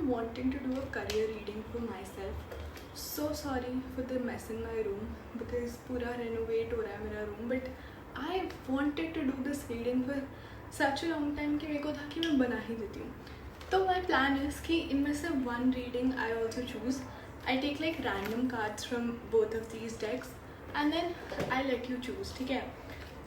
been wanting to do a career reading for myself. So sorry for the mess in my room because पूरा renovate हो रहा है मेरा room, but I wanted to do this reading for such a long time कि मेरे को था कि मैं बना ही देती हूँ. तो my plan is कि इनमें से one reading I also choose. I take like random cards from both of these decks and then I let you choose. ठीक है?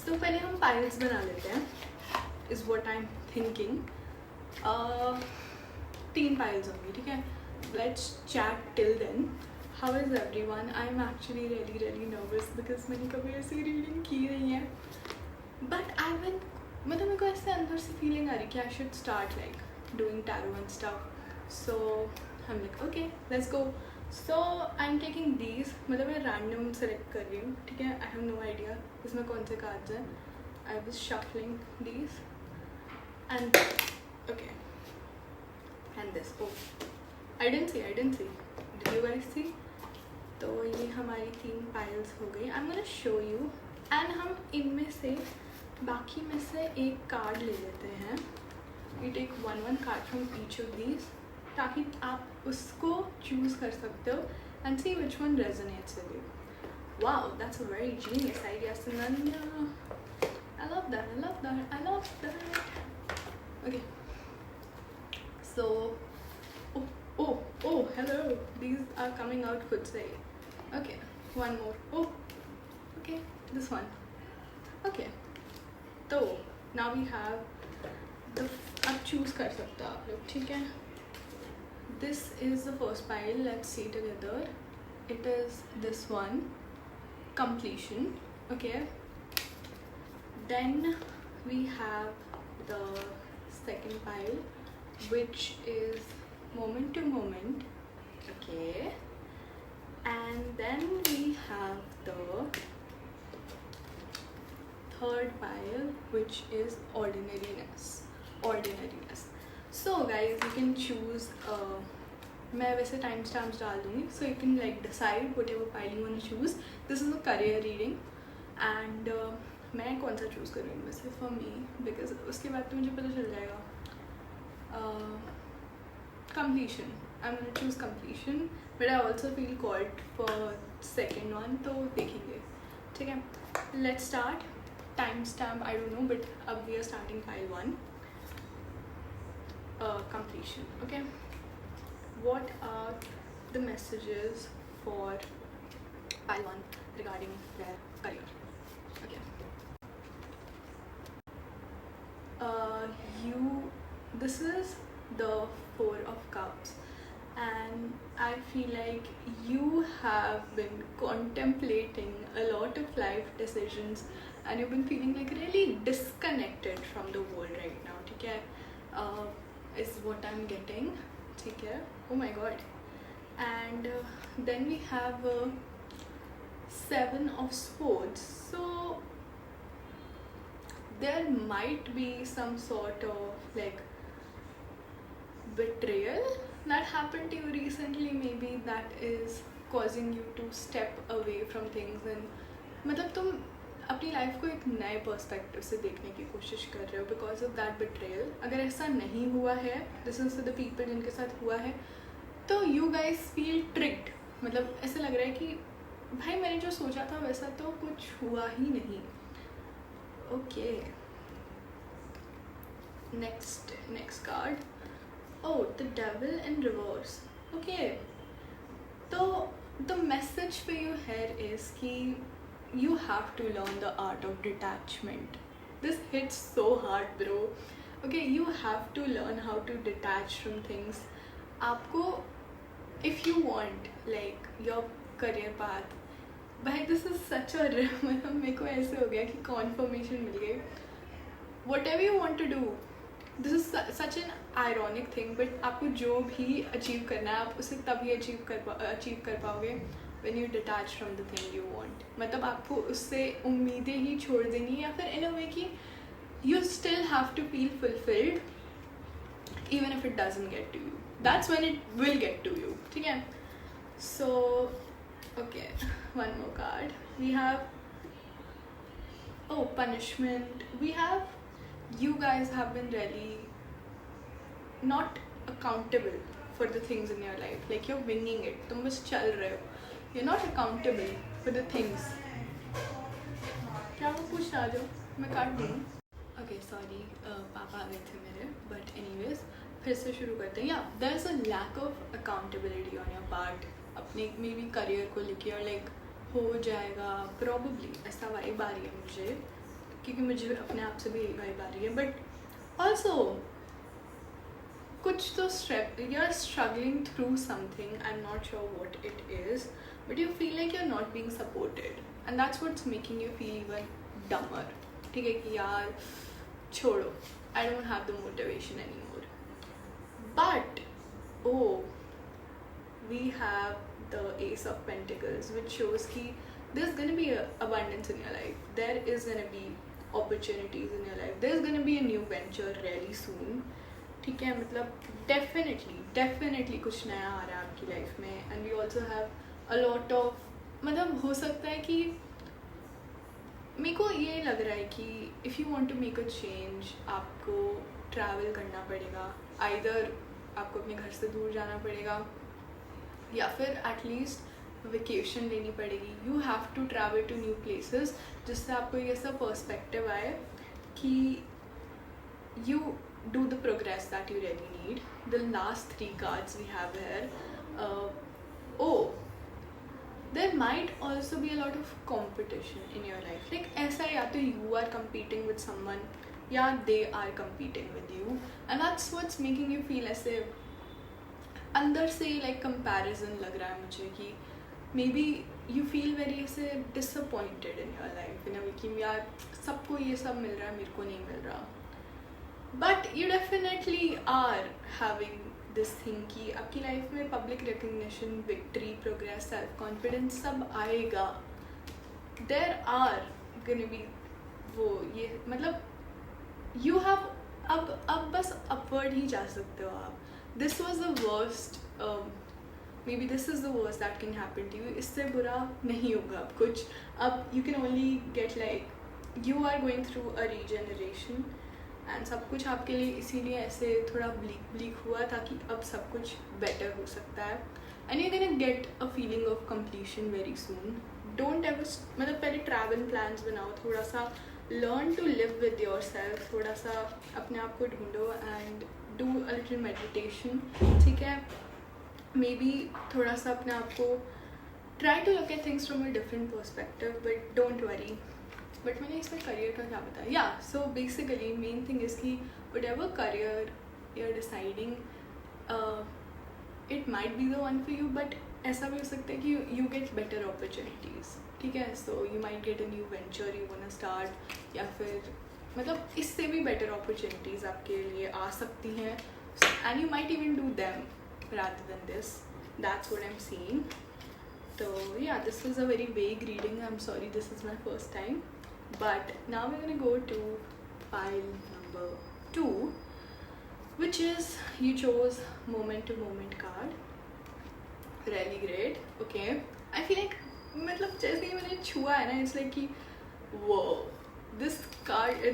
So पहले हम piles बना लेते हैं. Is what I'm thinking. 3 piles होंगी, ठीक है. Let's chat till then. How is everyone? I'm actually really nervous because मैंने कभी ऐसी reading की नहीं है. But मतलब मेरे को ऐसे अंदर से feeling आ रही कि I should start like doing tarot and stuff. So I'm like okay, let's go. So I'm taking these. मतलब मैं random select कर रही हूँ, ठीक है. I have no idea इसमें कौन से cards हैं. I was shuffling these and okay. And this. Oh, I didn't see. Did you guys see? तो ये हमारी 3 piles हो गई. I'm gonna show you. And हम इनमें से बाकी में से एक कार्ड ले लेते हैं. We take one card from each of these ताकि आप उसको choose कर सकते हो and see which one resonates with you. Wow, that's a very genius idea, Sunanya. I love that. Okay. So, oh, hello. These are coming out खुद से. Okay, one more. Oh, okay, this one. Okay. तो now we have the. आप choose कर सकते हो आप लोग, ठीक है? This is the first pile. Let's see together. It is this one. Completion. Okay. Then we have the second pile, which is moment to moment. Okay. And then we have the third pile, which is ordinariness. So guys, you can choose मैं वैसे time stamps डाल दूँगी, so you can like decide whatever pile you want to choose. This is a career reading and मैं कौन सा choose करूँ इनमें से for me, because उसके बाद तो मुझे पता चल जाएगा. Completion. I'm gonna choose completion, but I also feel called for second one, तो देखेंगे, ठीक है. Let's start. Time stamp I don't know, but अब we are starting pile 1. Completion. Okay. What are the messages for pile 1 regarding their career? Okay. This is the 4 of Cups, and I feel like you have been contemplating a lot of life decisions and you've been feeling like really disconnected from the world right now, ठीक है? Is what I'm getting, ठीक है? Oh my god. And then we have 7 of Swords. So there might be some sort of like betrayal that happened to you recently. Maybe that is causing you to step away from things and मतलब तुम अपनी life को एक नए perspective से देखने की कोशिश कर रहे हो बिकॉज ऑफ दैट बिट्रेयल. अगर ऐसा नहीं हुआ है, दिस इज द पीपल जिनके साथ हुआ है, तो यू गाइज फील ट्रिक्ड. मतलब ऐसा लग रहा है कि भाई मैंने जो सोचा था वैसा तो कुछ हुआ ही नहीं. Okay, next card. Oh, the devil in reverse. Okay, तो the message for you here is कि you have to learn the art of detachment. This hits so hard, bro. Okay, you have to learn how to detach from things. आपको, if you want like your career path, भाई this is such a मतलब मेरे को ऐसे हो गया कि confirmation मिल गई. Whatever you want to do, this is such an ironic thing, but आपको जो भी achieve करना है आप उसे तभी achieve कर पाओगे when you detach from the thing you want. मतलब आपको उससे उम्मीदें ही छोड़ देनी है, या फिर in a way कि you still have to feel fulfilled even if it doesn't get to you. That's when it will get to you, ठीक है? So okay, one more card. We have punishment. We have you guys have been really not accountable for the things in your life. Like you're winging it. तुम बस चल रहे हो. You're not accountable for the things. क्या वो पूछ रहा जो मैं काट दूँ? Okay, sorry, पापा आ गए थे मेरे. But anyways, फिर से शुरू करते हैं. Yeah, there's a lack of accountability on your part. अपने maybe career को लेके और like हो जाएगा probably, ऐसा वाइब आ रही है मुझे, क्योंकि मुझे अपने आप से भी यही वाइब आ रही है. But also कुछ तो you're struggling through something. I'm not sure what it is, but you feel like you're not being supported, and that's what's making you feel even dumber. ठीक है कि यार छोड़ो, I don't have the motivation anymore. But oh, we have the Ace of Pentacles, which shows कि there's gonna be a abundance in your life. There is gonna be opportunities in your life. There's gonna be a new venture really soon. ठीक है, मतलब definitely कुछ नया आ रहा है आपकी life में. And we also have a lot of, मतलब हो सकता है कि मेरे को ये लग रहा है कि if you want to make a change आपको ट्रैवल करना पड़ेगा. आइदर आपको अपने घर से दूर जाना पड़ेगा या फिर एटलीस्ट वेकेशन लेनी पड़ेगी. You have to travel to new places, जिससे आपको ये ऐसा पर्सपेक्टिव आए कि you do the progress that you really need. The last 3 cards we have here. There might also be a lot of competition in your life. Like ऐसा या तो you are competing with someone या they are competing with you, and that's what's making you feel ऐसे अंदर से like comparison लग रहा है मुझे कि maybe you feel very ऐसे disappointed in your life in a way कि यार सबको ये सब मिल रहा है, मेरे को नहीं मिल रहा. But you definitely are having this thing कि आपकी लाइफ में public recognition, victory, progress, self confidence सब आएगा. There are gonna be वो ये मतलब you have अब बस upward ही जा सकते हो आप. This was the worst, maybe this is the worst that can happen to you. इससे बुरा नहीं होगा अब कुछ. अब you can only get like you are going through a regeneration. And सब कुछ आपके लिए इसीलिए ऐसे थोड़ा ब्लीक हुआ ताकि अब सब कुछ बेटर हो सकता है. And you can get a feeling of completion very soon. Don't ever, मतलब पहले ट्रैवल प्लान्स बनाओ, थोड़ा सा learn to live with yourself, थोड़ा सा अपने आप को ढूंढो and do a little meditation. ठीक है, मे बी थोड़ा सा अपने आप को try to look at things from a different perspective, but don't worry. But मैंने इसमें करियर का क्या बताया. या so basically main thing is कि whatever career you are deciding, it might be the one for you, but ऐसा भी हो सकता है कि यू गेट बेटर अपॉर्चुनिटीज़. ठीक है, so you might get a new venture you want to start, या फिर मतलब इससे भी बेटर अपॉर्चुनिटीज़ आपके लिए आ सकती हैं. And you might even do them rather than this. That's what I am seeing. So yeah, this was a very vague reading. I'm sorry, this is my first time. But now we're going to go to pile number 2, which is you chose moment to moment card. Really great. Okay, I feel like मतलब जैसे ही मैंने छुआ है ना, it's like कि whoa, this card,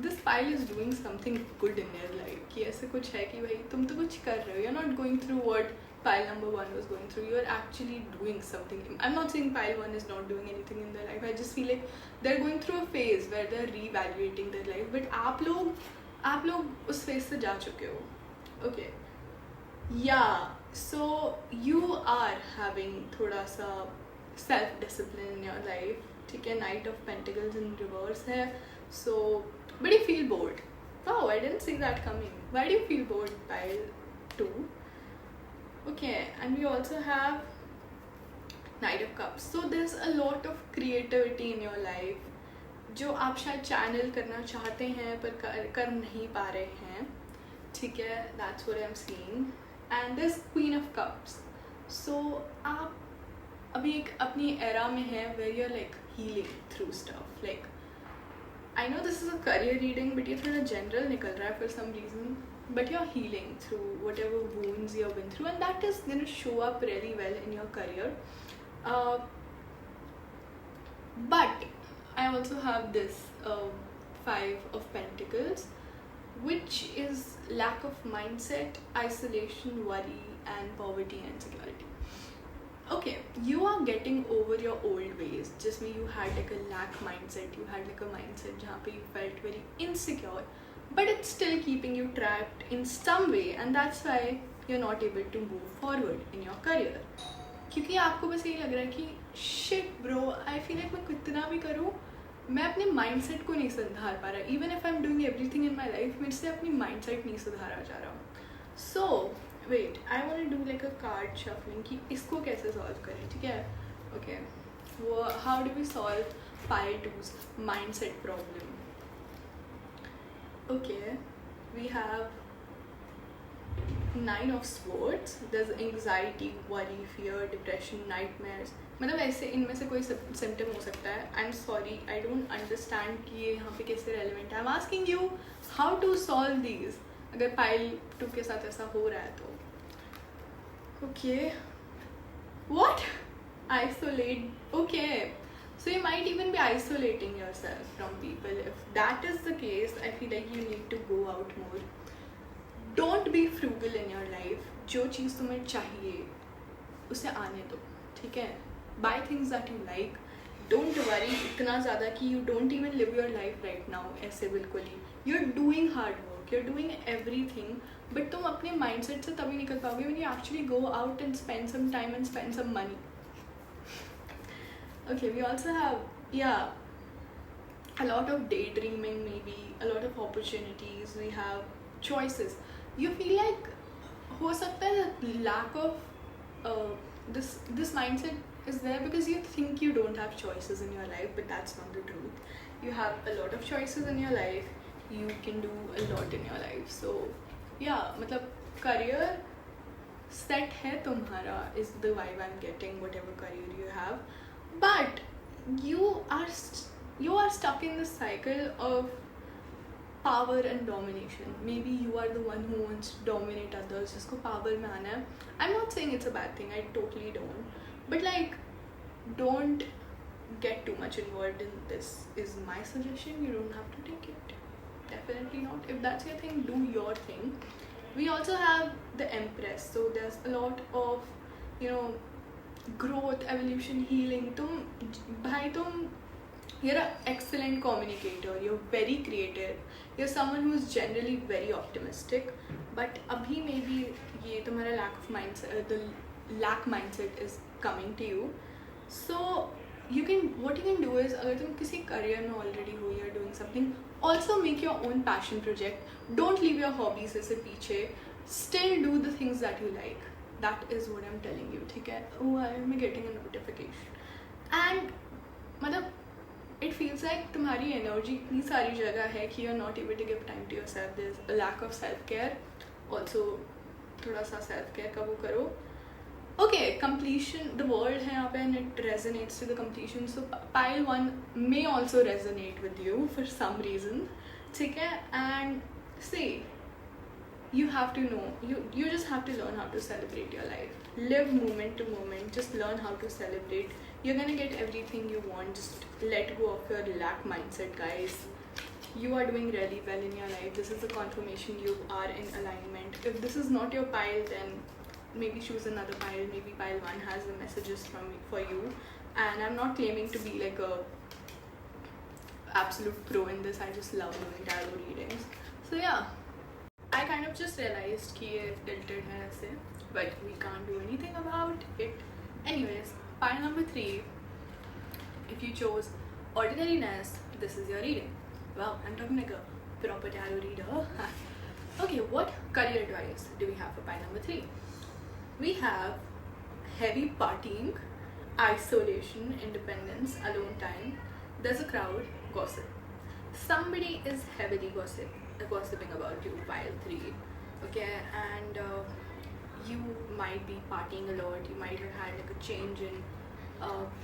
this pile is doing something good in your life. कि ऐसे कुछ है कि भाई तुम तो कुछ कर रहे हो. You're not going through what pile number 1 was going through. You are actually doing something. I'm not saying pile 1 is not doing anything in their life. I just feel like they're going through a phase where they're reevaluating their life. But आप लोग उस phase से जा चुके हो. Okay. Yeah. So you are having थोड़ा सा self discipline in your life. ठीक है, Knight of Pentacles in reverse है. So, but you feel bored. Wow, I didn't see that coming. Why do you feel bored, pile 2? Okay, and we also have Knight of Cups. So there's a lot of creativity in your life जो आप शायद channel करना चाहते हैं पर कर नहीं पा रहे हैं. ठीक है, that's what I'm seeing. And this Queen of Cups. So आप अभी एक अपनी era में हैं where you're like healing through stuff. Like I know this is a career reading, but ये थोड़ा general निकल रहा है for some reason. But you're healing through whatever wounds you've been through, and that is going to show up really well in your career. But I also have this 5 of Pentacles, which which is lack of mindset, isolation, worry, and poverty and insecurity. Okay, you are getting over your old ways. Just me, you had like a lack mindset, you had like a mindset जहाँ पे you felt very insecure, but it's still keeping you trapped in some way, and that's why you're not able to move forward in your career. क्योंकि आपको बस यही लग रहा है कि shit bro, I feel like मैं कितना भी करूँ मैं अपने mindset को नहीं सुधार पा रहा. Even if I'm doing everything in my life, मेरे से अपनी mindset नहीं सुधारा जा रहा. So wait, I want to do like a card shuffling कि इसको कैसे solve करें, ठीक है? Okay, how do we solve pile 2's mindset problem? Okay, we have 9 of swords. There's anxiety, worry, fear, depression, nightmares. मतलब ऐसे इनमें से कोई symptom हो सकता है. I'm sorry, I don't understand कि ये यहाँ पे कैसे relevant है. I'm asking you how to solve these. अगर pile 2 के साथ ऐसा हो रहा है तो okay, what? Isolate. Okay, so you might even be isolating yourself from people. If that is the case, I feel like you need to go out more. Don't be frugal in your life. जो चीज़ तुम्हें चाहिए उसे आने दो, ठीक है? Buy things that you like. Don't worry इतना ज़्यादा कि you don't even live your life right now ऐसे बिल्कुल ही. You're doing hard work. You're doing everything. But तुम अपने mindset से तभी निकल पाओगे when you actually go out and spend some time and spend some money. Okay, we also have, yeah, a lot of daydreaming, maybe a lot of opportunities. We have choices. You feel like हो सकता है lack of this mindset is there because you think you don't have choices in your life, but that's not the truth. You have a lot of choices in your life. You can do a lot in your life. So yeah, मतलब career set है तुम्हारा is the vibe I'm getting, whatever career you have, but you are stuck in this cycle of power and domination. Maybe you are the one who wants to dominate others, जिसको power में आना है. I'm not saying it's a bad thing, I totally don't, but like don't get too much involved in this is my suggestion. You don't have to take it, definitely not. If that's your thing, do your thing. We also have the Empress, so there's a lot of, you know, growth, evolution, healing. You're an excellent communicator, you're very creative, you're someone who's generally very optimistic, but abhi maybe ye tumhara the lack mindset is coming to you. So what you can do is agar tum kisi career mein already ho, you're doing something, also make your own passion project. Don't leave your hobbies aise piche, still do the things that you like. That is what I'm telling you, theek hai? Oh, I am getting a notification. And matlab it feels like तुम्हारी energy इतनी सारी जगह है कि you're not able to give time to yourself. There's a lack of self-care. Also थोड़ा सा self-care का वो करो. Okay, completion, the world है यहाँ पे and it resonates to the completion. So pile 1 may also resonate with you for some reason. ठीक है? And see, you have to know, you just have to learn how to celebrate your life. Live moment to moment, just learn how to celebrate. You're gonna get everything you want. Just let go of your lack mindset, guys. You are doing really well in your life. This is a confirmation you are in alignment. If this is not your pile, then maybe choose another pile. Maybe pile 1 has the messages for you. And I'm not claiming to be like a absolute pro in this. I just love doing tarot readings. So yeah, I kind of just realized कि ये tilted है ऐसे, but we can't do anything about it. Anyways, pile number 3. If you chose ordinariness, this is your reading. Wow, I'm talking like a proper tarot reader. Okay, what career advice do we have for pile number 3? We have heavy partying, isolation, independence, alone time. There's a crowd, gossip. Somebody is heavily gossiping about you, pile 3. Okay, and you might be partying a lot. You might have had like a change in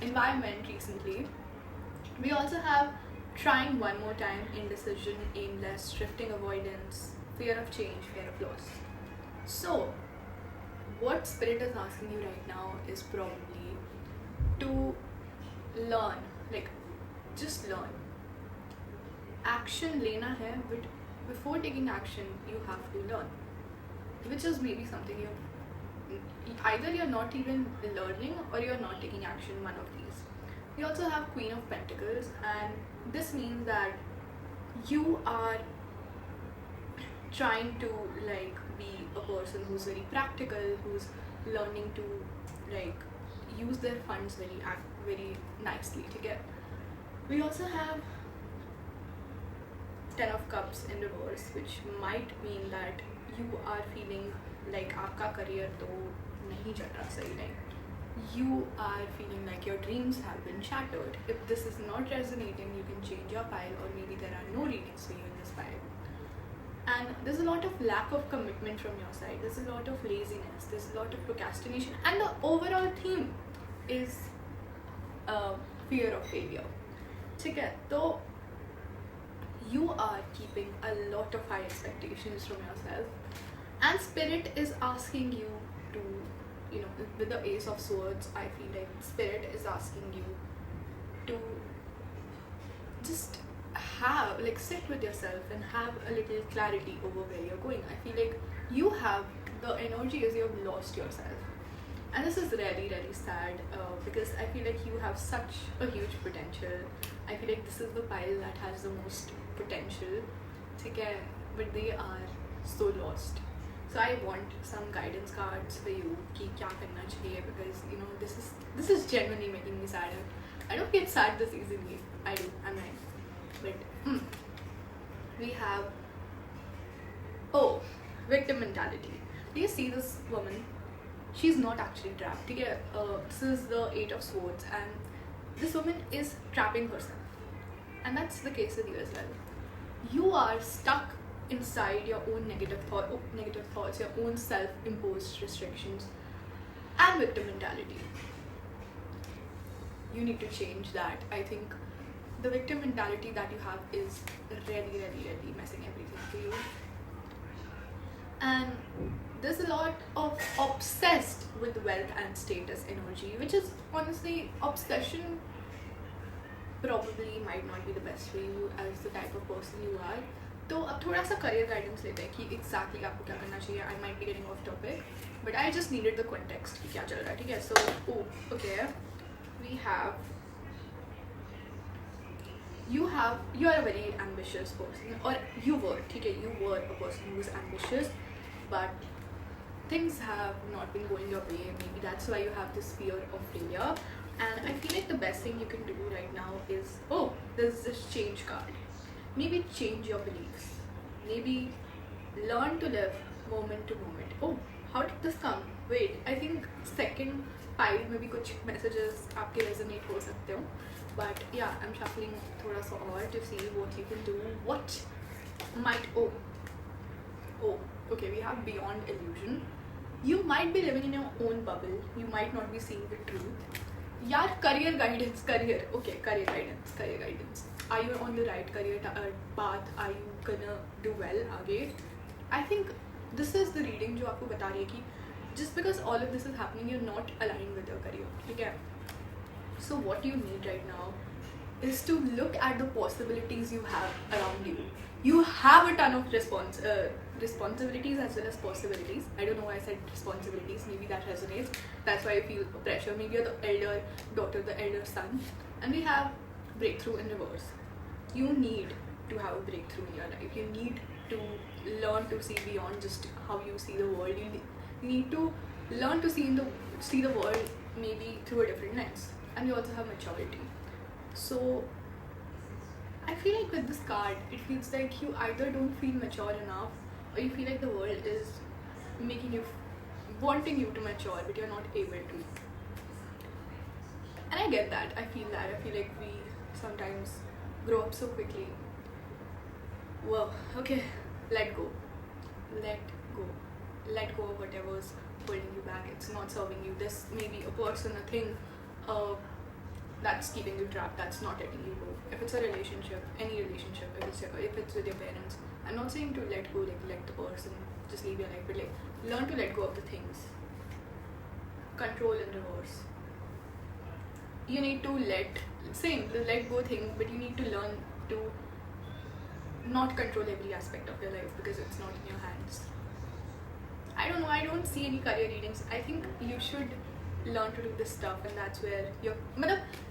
environment recently. We also have trying one more time, indecision, aimless, drifting avoidance, fear of change, fear of loss. So what spirit is asking you right now is probably to learn, like just learn. Action lena hai, but before taking action, you have to learn, which is maybe something either you're not even learning or you're not taking action, one of these. We also have Queen of Pentacles, and this means that you are trying to like be a person who's very practical, who's learning to like use their funds very nicely to get. We also have Ten of Cups in reverse, which might mean that you are feeling like आपका career तो नहीं चल रहा सही, like you are feeling like your dreams have been shattered. If this is not resonating, you can change your pile, or maybe there are no readings for you in this pile. And there's a lot of lack of commitment from your side, there's a lot of laziness, there's a lot of procrastination, and the overall theme is fear of failure. ठीक है, तो you are keeping a lot of high expectations from yourself, and spirit is asking you to, you know, with the Ace of Swords, I feel like spirit is asking you to just have like sit with yourself and have a little clarity over where you're going. I feel like you have the energy is you have lost yourself, and this is really sad because I feel like you have such a huge potential. I feel like this is the pile that has the most potential, okay, but they are so lost. So I want some guidance cards for you कि क्या करना चाहिए, because you know this is genuinely making me sad. I don't get sad this easily. I do. I'm right. But we have victim mentality. Do you see this woman? She's not actually trapped. Okay, this is the Eight of Swords, and this woman is trapping herself, and that's the case with you as well. You are stuck inside your own negative thoughts, your own self-imposed restrictions, and victim mentality. You need to change that. I think the victim mentality that you have is really messing everything for you. And there's a lot of obsessed with wealth and status energy, which is honestly, obsession probably might not be the best for you as the type of person you are. तो अब थोड़ा सा career guidance लेते हैं कि exactly आपको क्या करना चाहिए. I might be getting off topic, but I just needed the context कि क्या चल रहा है, ठीक है. So okay, we have you are a very ambitious person, or you were, ठीक है, you were a person who was ambitious, but things have not been going your way. Maybe that's why you have this fear of failure. And I feel like the best thing you can do right now is, there's this change card. Maybe change your beliefs. Maybe learn to live moment to moment. How did this come? Wait, I think second pile में भी कुछ messages आपके resonate हो सकते हो. But yeah, I'm shuffling थोड़ा सा और to see what you can do. What might okay, we have Beyond Illusion. You might be living in your own bubble. You might not be seeing the truth. यार career guidance. Are you on the right career path? Are you gonna do well आगे? I think this is the reading जो आपको बता रही है कि just because all of this is happening, you're not aligned with your career, ठीक है? So what you need right now is to look at the possibilities you have around you. You have a ton of responsibilities as well as possibilities. I don't know why I said responsibilities. Maybe that resonates. That's why I feel pressure. Maybe you're the elder daughter, the elder son. And we have breakthrough in reverse. You need to have a breakthrough in your life. You need to learn to see beyond just how you see the world. You need to learn to see the world maybe through a different lens. And you also have maturity. So I feel like with this card, it feels like you either don't feel mature enough, or you feel like the world is wanting you to mature, but you're not able to. And I get that. I feel like we sometimes grow up so quickly. Whoa, okay, let go of whatever's holding you back. It's not serving you. This may be a person, a thing, that's keeping you trapped, that's not letting you go. If it's a relationship, any relationship, if it's with your parents, I'm not saying to let go, like let the person just leave your life, but like learn to let go of the things. Control in reverse. You need to let go thing, but you need to learn to not control every aspect of your life because it's not in your hands. I don't know, I don't see any career readings. I think you should learn to do this stuff, and that's where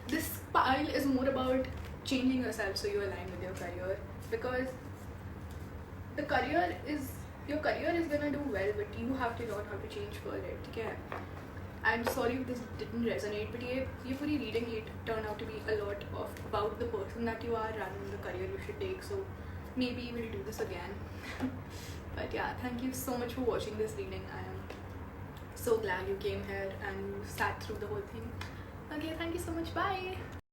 this pile is more about changing yourself so you align with your career, because your career is gonna do well, but you have to learn how to change for it. Okay? I'm sorry if this didn't resonate, but ये पूरी reading it turned out to be a lot of about the person that you are rather than the career you should take. So maybe we'll do this again. But yeah, thank you so much for watching this reading. I am so glad you came here and you sat through the whole thing. Okay, thank you so much. Bye.